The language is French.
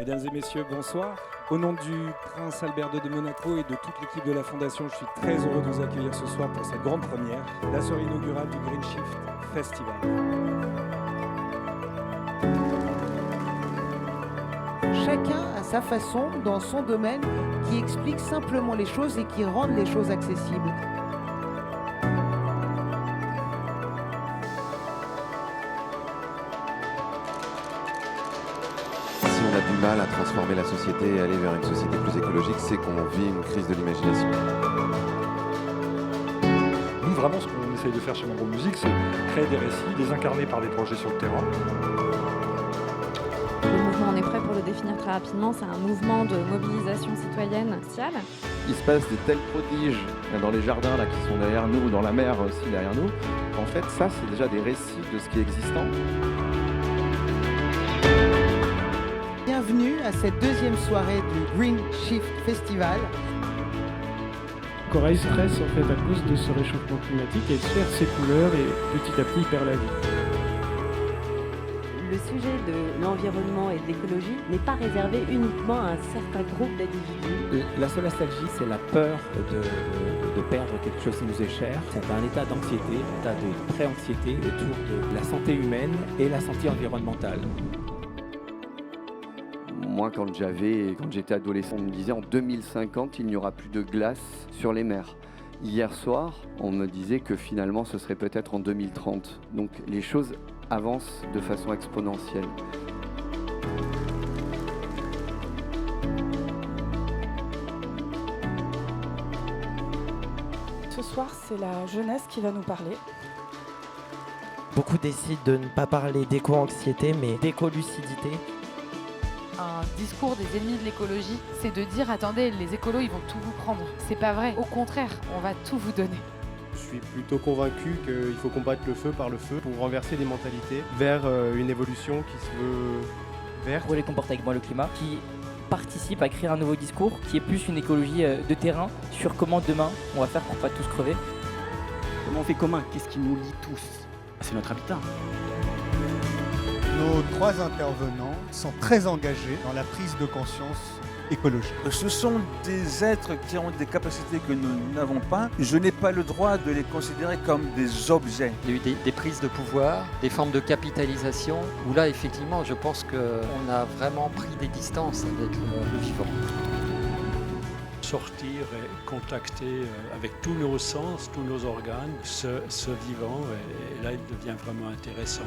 Mesdames et messieurs, bonsoir. Au nom du prince Albert II de Monaco et de toute l'équipe de la Fondation, je suis très heureux de vous accueillir ce soir pour cette grande première, la soirée inaugurale du Green Shift Festival. Chacun a sa façon, dans son domaine, qui explique simplement les choses et qui rendent les choses accessibles. Si on a du mal à transformer la société et aller vers une société plus écologique, c'est qu'on vit une crise de l'imagination. Nous, vraiment, ce qu'on essaye de faire chez Membre Musique, c'est créer des récits, les incarner par des projets sur le terrain. Le mouvement On est prêt pour le définir très rapidement, c'est un mouvement de mobilisation citoyenne sociale. Il se passe des tels prodiges dans les jardins là, qui sont derrière nous, dans la mer aussi derrière nous. En fait, ça, c'est déjà des récits de ce qui est existant. Bienvenue à cette deuxième soirée du Green Shift Festival. Corail stresse en fait à cause de ce réchauffement climatique, elle perd ses couleurs et petit à petit il perd la vie. Le sujet de l'environnement et de l'écologie n'est pas réservé uniquement à un certain groupe d'individus. La solastalgie, c'est la peur de perdre quelque chose qui nous est cher. C'est un état d'anxiété, un état de pré-anxiété autour de la santé humaine et la santé environnementale. Moi, quand j'étais adolescent, on me disait en 2050, il n'y aura plus de glace sur les mers. Hier soir, on me disait que finalement, ce serait peut-être en 2030. Donc les choses avancent de façon exponentielle. Ce soir, c'est la jeunesse qui va nous parler. Beaucoup décident de ne pas parler d'éco-anxiété, mais d'éco-lucidité. Un discours des ennemis de l'écologie, c'est de dire attendez, les écolos ils vont tout vous prendre. C'est pas vrai, au contraire, on va tout vous donner. Je suis plutôt convaincu qu'il faut combattre le feu par le feu pour renverser les mentalités vers une évolution qui se veut verte. Pour les comporter avec moi le climat, qui participe à créer un nouveau discours, qui est plus une écologie de terrain sur comment demain on va faire pour pas tous crever. Comment on fait commun? Qu'est-ce qui nous lie tous? C'est notre habitat. Nos trois intervenants sont très engagés dans la prise de conscience écologique. Ce sont des êtres qui ont des capacités que nous n'avons pas. Je n'ai pas le droit de les considérer comme des objets. Il y a eu des prises de pouvoir, des formes de capitalisation, où là, effectivement, je pense qu'on a vraiment pris des distances avec le vivant. Sortir et contacter avec tous nos sens, tous nos organes, ce vivant, et là, il devient vraiment intéressant.